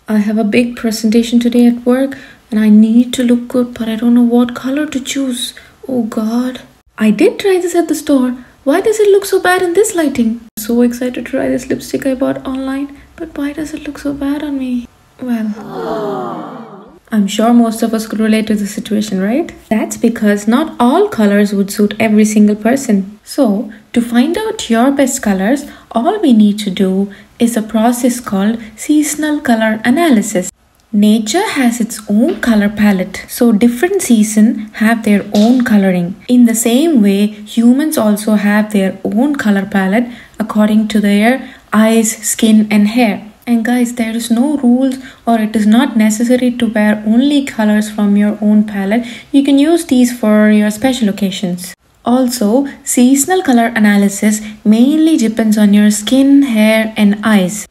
I have a big presentation today at work and I need to look good, but I don't know what color to choose. Oh god. I did try this at the store. Why does it look so bad in this lighting? I'm so excited to try this lipstick I bought online, but why does it look so bad on me? Well, I'm sure most of us could relate to the situation, right? That's because not all colors would suit every single person. So, to find out your best colors, all we need to do is a process called seasonal color analysis. Nature has its own color palette, so different seasons have their own coloring. In the same way, humans also have their own color palette according to their eyes, skin and hair. And guys, there is no rules or it is not necessary to wear only colors from your own palette. You can use these for your special occasions. Also, seasonal color analysis mainly depends on your skin, hair and eyes.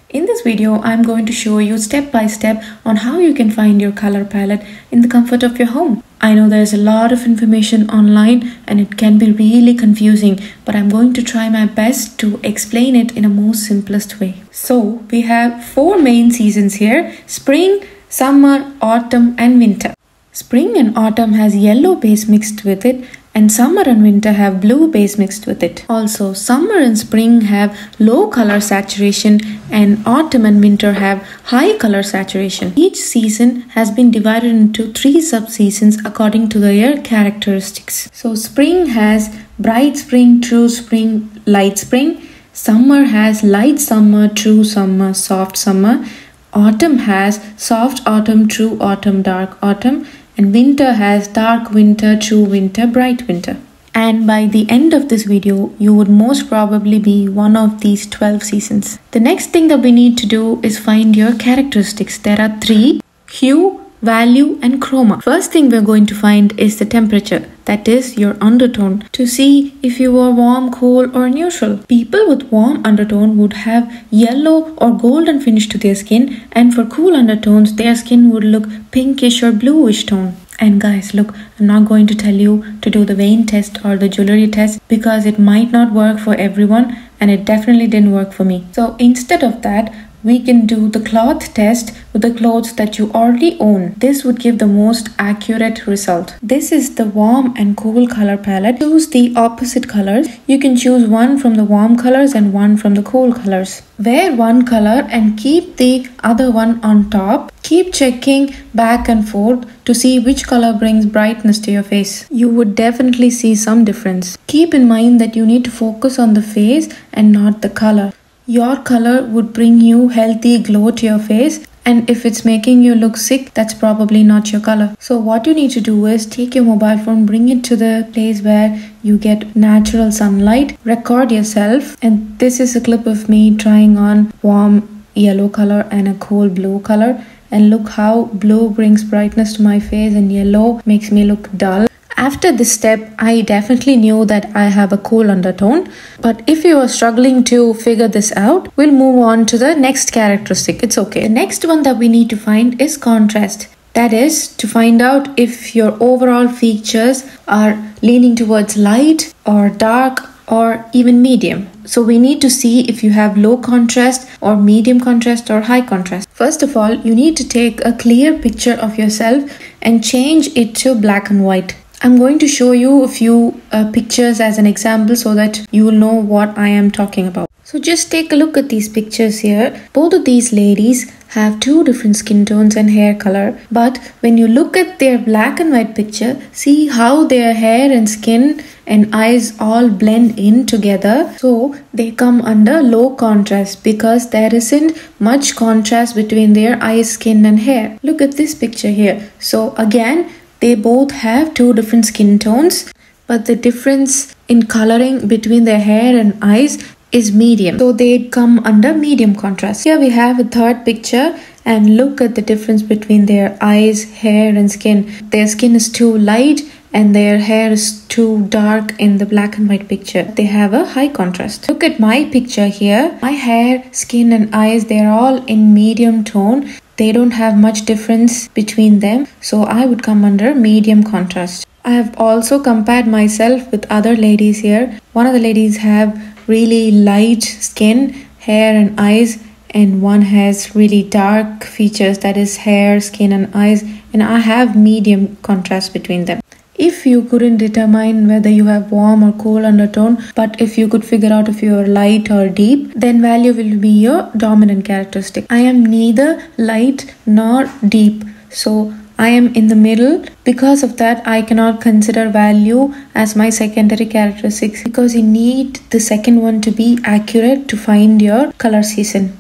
In this video, I'm going to show you step by step on how you can find your color palette in the comfort of your home. I know there's a lot of information online and it can be really confusing, but I'm going to try my best to explain it in a most simplest way. So, we have 4 main seasons here: spring, summer, autumn and winter. Spring and autumn has yellow base mixed with it, and summer and winter have blue base mixed with it. Also, summer and spring have low color saturation and autumn and winter have high color saturation. Each season has been divided into 3 sub-seasons according to their characteristics. So, spring has bright spring, true spring, light spring. Summer has light summer, true summer, soft summer. Autumn has soft autumn, true autumn, dark autumn. And winter has dark winter, true winter, bright winter. And by the end of this video, you would most probably be one of these 12 seasons. The next thing that we need to do is find your characteristics. There are 3: hue, value and chroma. First thing we're going to find is the temperature, that is your undertone, to see if you are warm, cool or neutral. People with warm undertone would have yellow or golden finish to their skin, and for cool undertones their skin would look pinkish or bluish tone. And guys, look, I'm not going to tell you to do the vein test or the jewelry test because it might not work for everyone, and it definitely didn't work for me. So instead of that, we can do the cloth test with the clothes that you already own. This would give the most accurate result. This is the warm and cool color palette. Choose the opposite colors. You can choose one from the warm colors and one from the cool colors. Wear one color and keep the other one on top. Keep checking back and forth to see which color brings brightness to your face. You would definitely see some difference. Keep in mind that you need to focus on the face and not the color. Your color would bring you healthy glow to your face, and if it's making you look sick, that's probably not your color. So what you need to do is take your mobile phone, bring it to the place where you get natural sunlight, record yourself, and this is a clip of me trying on warm yellow color and a cool blue color, and look how blue brings brightness to my face and yellow makes me look dull. After this step, I definitely knew that I have a cool undertone. But if you are struggling to figure this out, we'll move on to the next characteristic. It's okay. The next one that we need to find is contrast. That is to find out if your overall features are leaning towards light or dark or even medium. So we need to see if you have low contrast or medium contrast or high contrast. First of all, you need to take a clear picture of yourself and change it to black and white. I'm going to show you a few pictures as an example so that you will know what I am talking about. So just take a look at these pictures here. Both of these ladies have 2 different skin tones and hair color. But when you look at their black and white picture, see how their hair and skin and eyes all blend in together. So they come under low contrast because there isn't much contrast between their eyes, skin and hair. Look at this picture here. So again, they both have 2 different skin tones, but the difference in coloring between their hair and eyes is medium. So they come under medium contrast. Here we have a third picture and look at the difference between their eyes, hair and skin. Their skin is too light and their hair is too dark in the black and white picture. They have a high contrast. Look at my picture here. My hair, skin and eyes, they're all in medium tone. They don't have much difference between them, so I would come under medium contrast. I have also compared myself with other ladies here. One of the ladies have really light skin, hair and eyes, and one has really dark features, that is hair, skin and eyes, and I have medium contrast between them. If you couldn't determine whether you have warm or cool undertone, but if you could figure out if you are light or deep, then value will be your dominant characteristic. I am neither light nor deep, so I am in the middle. Because of that, I cannot consider value as my secondary characteristics, because you need the second one to be accurate to find your color season.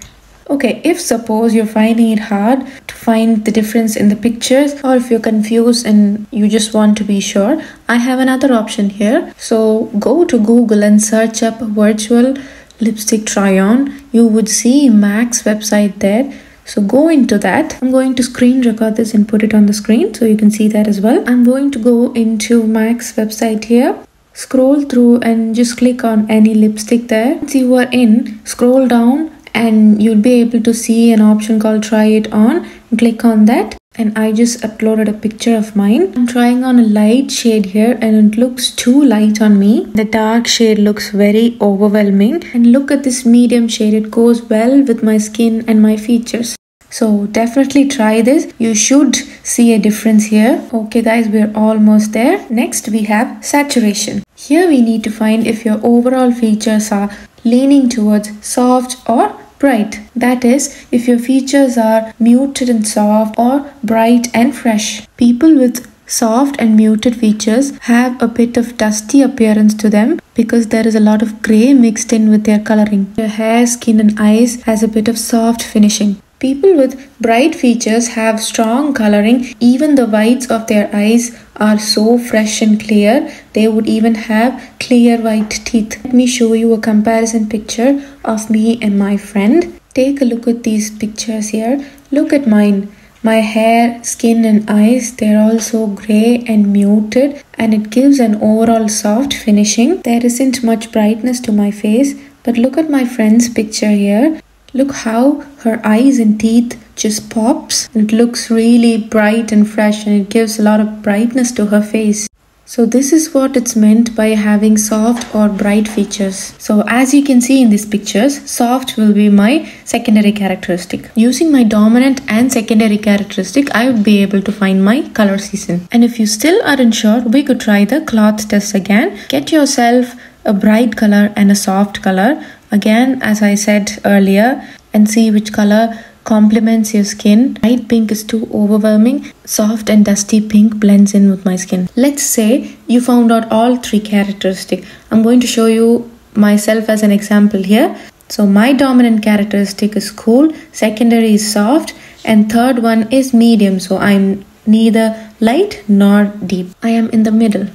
Okay, if suppose you're finding it hard to find the difference in the pictures, or if you're confused and you just want to be sure, I have another option here. So go to Google and search up virtual lipstick try on. You would see MAC's website there. So go into that. I'm going to screen record this and put it on the screen so you can see that as well. I'm going to go into MAC's website here. Scroll through and just click on any lipstick there. Once you are in, scroll down and you'll be able to see an option called try it on. Click on that. And I just uploaded a picture of mine. I'm trying on a light shade here and it looks too light on me. The dark shade looks very overwhelming. And look at this medium shade. It goes well with my skin and my features. So definitely try this. You should see a difference here. Okay guys, we're almost there. Next we have saturation. Here we need to find if your overall features are leaning towards soft or bright. That is, if your features are muted and soft or bright and fresh. People with soft and muted features have a bit of dusty appearance to them because there is a lot of grey mixed in with their coloring. Their hair, skin and eyes has a bit of soft finishing. People with bright features have strong coloring. Even the whites of their eyes are so fresh and clear. They would even have clear white teeth. Let me show you a comparison picture of me and my friend. Take a look at these pictures here. Look at mine. My hair, skin and eyes, they're also grey and muted, and it gives an overall soft finishing. There isn't much brightness to my face, but look at my friend's picture here. Look how her eyes and teeth just pops. It looks really bright and fresh and it gives a lot of brightness to her face. So this is what it's meant by having soft or bright features. So as you can see in these pictures, soft will be my secondary characteristic. Using my dominant and secondary characteristic, I would be able to find my color season. And if you still aren't sure, we could try the cloth test again. Get yourself a bright color and a soft color. Again, as I said earlier, and see which color complements your skin. Light pink is too overwhelming. Soft and dusty pink blends in with my skin. Let's say you found out all three characteristics. I'm going to show you myself as an example here. So my dominant characteristic is cool, secondary is soft, and third one is medium. So I'm neither light nor deep. I am in the middle.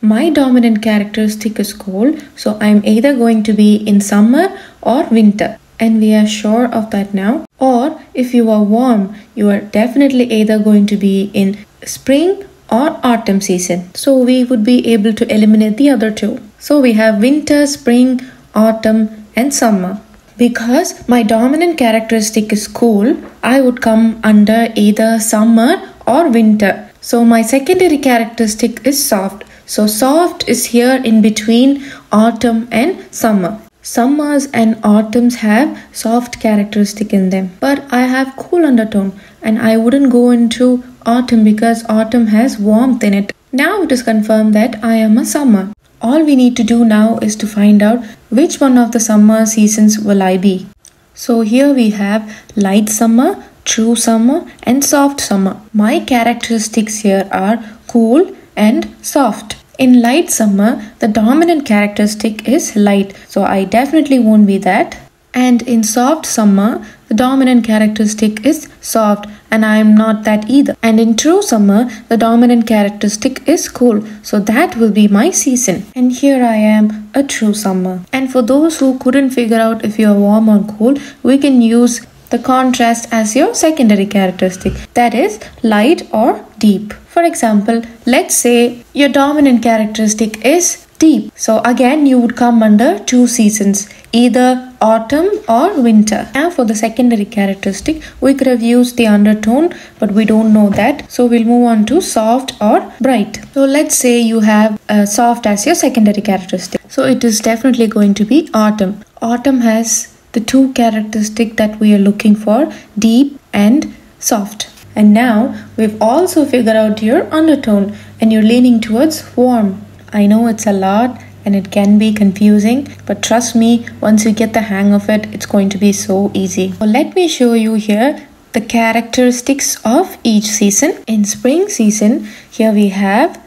My dominant characteristic is cool, so I'm either going to be in summer or winter, and we are sure of that now. Or if you are warm, you are definitely either going to be in spring or autumn season. So we would be able to eliminate the other two. So we have winter, spring, autumn and summer. Because my dominant characteristic is cool, I would come under either summer or winter. So my secondary characteristic is soft. So soft is here in between autumn and summer. Summers and autumns have soft characteristic in them. But I have cool undertone and I wouldn't go into autumn because autumn has warmth in it. Now it is confirmed that I am a summer. All we need to do now is to find out which one of the summer seasons will I be. So here we have light summer, true summer and soft summer. My characteristics here are cool and soft. In light summer, the dominant characteristic is light, so I definitely won't be that. And in soft summer, the dominant characteristic is soft, and I am not that either. And in true summer, the dominant characteristic is cool, so that will be my season. And here I am, a true summer. And for those who couldn't figure out if you are warm or cool, we can use the contrast as your secondary characteristic, that is light or deep. For example, let's say your dominant characteristic is deep. So again, you would come under two seasons, either autumn or winter. Now for the secondary characteristic, we could have used the undertone, but we don't know that. So we'll move on to soft or bright. So let's say you have soft as your secondary characteristic. So it is definitely going to be autumn. Autumn has the two characteristics that we are looking for, deep and soft. And now we've also figured out your undertone and you're leaning towards warm. I know it's a lot and it can be confusing, but trust me, once you get the hang of it, it's going to be so easy. So let me show you here the characteristics of each season. In spring season, here we have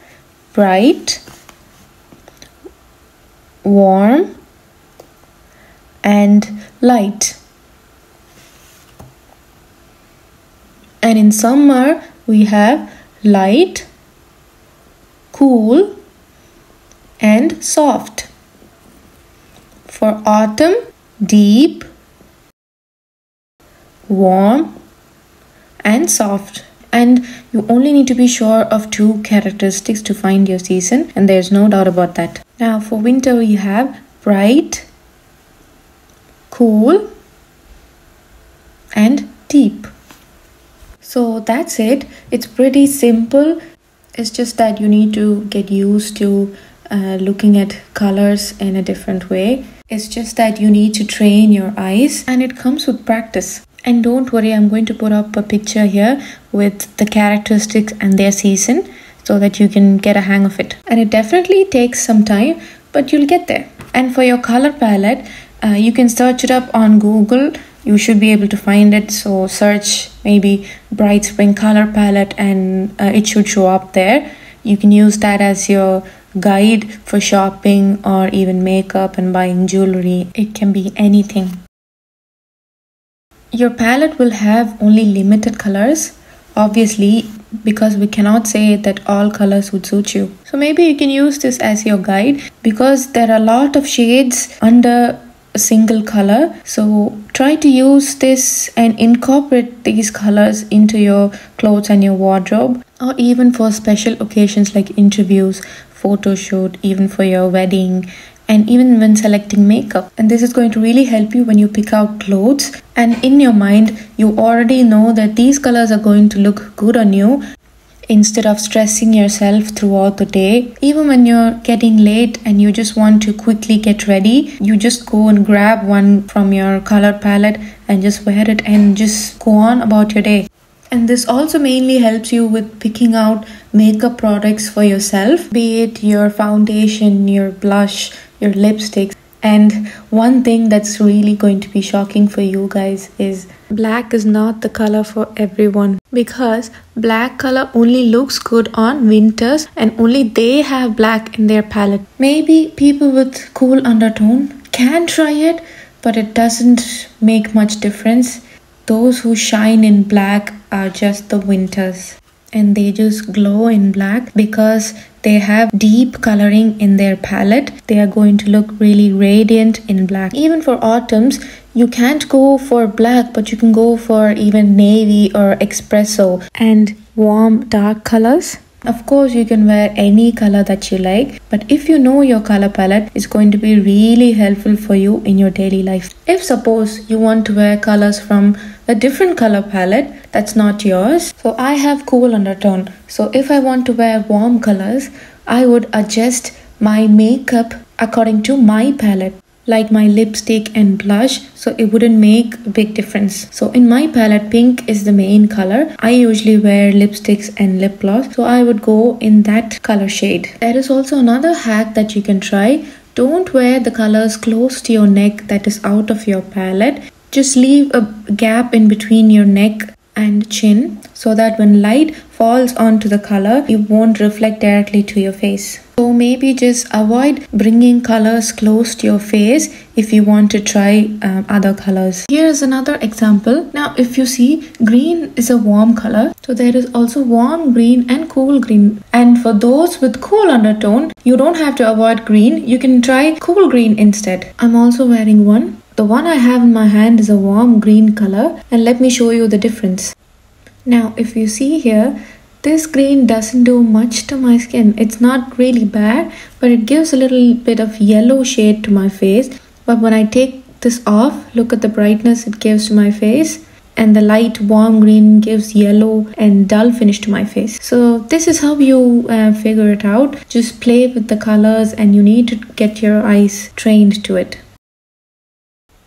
bright, warm, and light. And in summer, we have light, cool, and soft. For autumn, deep, warm, and soft. And you only need to be sure of two characteristics to find your season, and there's no doubt about that. Now for winter, we have bright, cool, and deep. So that's it. It's pretty simple. It's just that you need to get used to looking at colors in a different way. It's just that you need to train your eyes, and it comes with practice. And don't worry, I'm going to put up a picture here with the characteristics and their season so that you can get a hang of it. And it definitely takes some time, but you'll get there. And for your color palette, you can search it up on Google. You should be able to find it. So search maybe bright spring color palette and it should show up there. You can use that as your guide for shopping or even makeup and buying jewelry. It can be anything. Your palette will have only limited colors, obviously, because we cannot say that all colors would suit you. So maybe you can use this as your guide because there are a lot of shades under a single color. So try to use this and incorporate these colors into your clothes and your wardrobe, or even for special occasions like interviews, photo shoot, even for your wedding, and even when selecting makeup. And this is going to really help you when you pick out clothes, and in your mind you already know that these colors are going to look good on you, instead of stressing yourself throughout the day. Even when you're getting late and you just want to quickly get ready, you just go and grab one from your color palette and just wear it and just go on about your day. And this also mainly helps you with picking out makeup products for yourself, be it your foundation, your blush, your lipsticks. And one thing that's really going to be shocking for you guys is black is not the color for everyone, because black color only looks good on winters and only they have black in their palette. Maybe people with cool undertone can try it, but it doesn't make much difference. Those who shine in black are just the winters, and they just glow in black because they have deep coloring in their palette. They are going to look really radiant in black. Even for autumns, you can't go for black, but you can go for even navy or espresso and warm dark colors. Of course, you can wear any color that you like, but if you know your color palette, it's going to be really helpful for you in your daily life. If suppose you want to wear colors from a different color palette that's not yours, so I have cool undertone. So if I want to wear warm colors, I would adjust my makeup according to my palette, like my lipstick and blush, so it wouldn't make a big difference. So in my palette, pink is the main color. I usually wear lipsticks and lip gloss, so I would go in that color shade. There is also another hack that you can try. Don't wear the colors close to your neck that is out of your palette. Just leave a gap in between your neck and chin so that when light falls onto the color, it won't reflect directly to your face. So maybe just avoid bringing colors close to your face if you want to try other colors. Here's another example. Now if you see, green is a warm color, so there is also warm green and cool green. And for those with cool undertone, you don't have to avoid green. You can try cool green instead. I'm also wearing one. The one I have in my hand is a warm green color, and let me show you the difference. Now if you see here, this green doesn't do much to my skin. It's not really bad, but it gives a little bit of yellow shade to my face. But when I take this off, look at the brightness it gives to my face, and the light warm green gives yellow and dull finish to my face. So this is how you figure it out. Just play with the colors, and you need to get your eyes trained to it.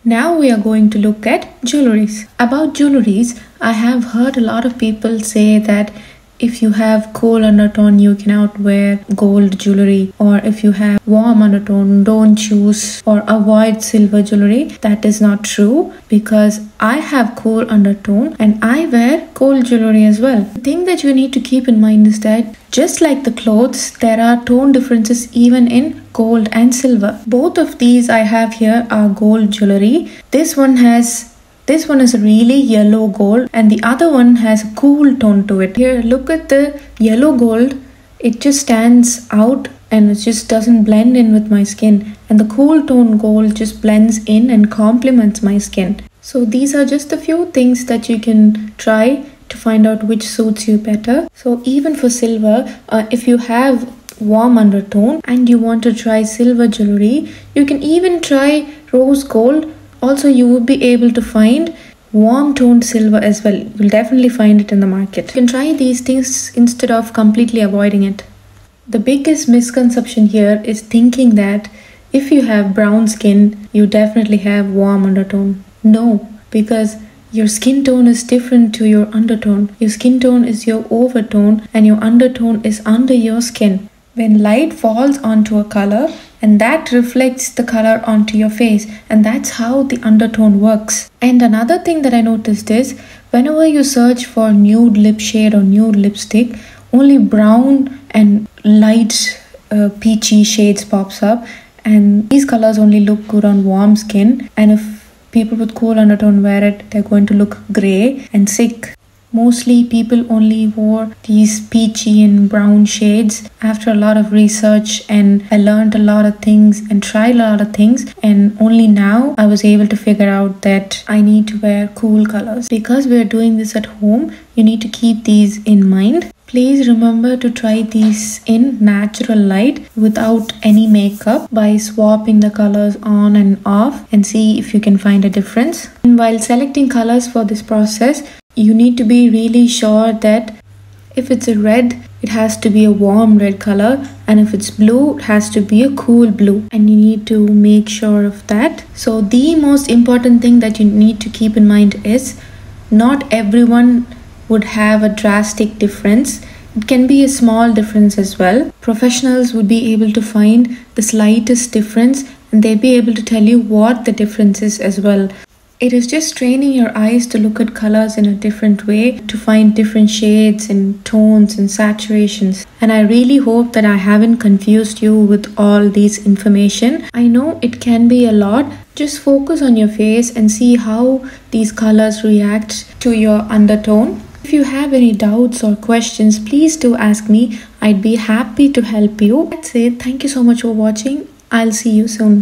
Now we are going to look at jewelries. About jewelries, I have heard a lot of people say that if you have cool undertone, you cannot wear gold jewelry, or if you have warm undertone, don't choose or avoid silver jewelry. That is not true, because I have cool undertone and I wear gold jewelry as well. The thing that you need to keep in mind is that just like the clothes, there are tone differences even in gold and silver. Both of these I have here are gold jewelry. This one is a really yellow gold and the other one has a cool tone to it. Here, look at the yellow gold. It just stands out and it just doesn't blend in with my skin. And the cool tone gold just blends in and complements my skin. So these are just a few things that you can try to find out which suits you better. So even for silver, if you have warm undertone and you want to try silver jewelry, you can even try rose gold. Also, you will be able to find warm toned silver as well. You'll definitely find it in the market. You can try these things instead of completely avoiding it. The biggest misconception here is thinking that if you have brown skin, you definitely have warm undertone. No, because your skin tone is different to your undertone. Your skin tone is your overtone and your undertone is under your skin. When light falls onto a color, and that reflects the color onto your face, and that's how the undertone works. And another thing that I noticed is whenever you search for nude lip shade or nude lipstick, only brown and light peachy shades pops up, and these colors only look good on warm skin, and if people with cool undertone wear it, they're going to look gray and sick. Mostly people only wore these peachy and brown shades after a lot of research, and I learned a lot of things and tried a lot of things, and only now I was able to figure out that I need to wear cool colors. Because we're doing this at home, you need to keep these in mind. Please remember to try these in natural light without any makeup by swapping the colors on and off and see if you can find a difference. And while selecting colors for this process, you need to be really sure that if it's a red, it has to be a warm red color, and if it's blue, it has to be a cool blue, and you need to make sure of that. So the most important thing that you need to keep in mind is not everyone would have a drastic difference. It can be a small difference as well. Professionals would be able to find the slightest difference and they'd be able to tell you what the difference is as well. It is just training your eyes to look at colors in a different way, to find different shades and tones and saturations. And I really hope that I haven't confused you with all these information. I know it can be a lot. Just focus on your face and see how these colors react to your undertone. If you have any doubts or questions, please do ask me. I'd be happy to help you. That's it. Thank you so much for watching. I'll see you soon.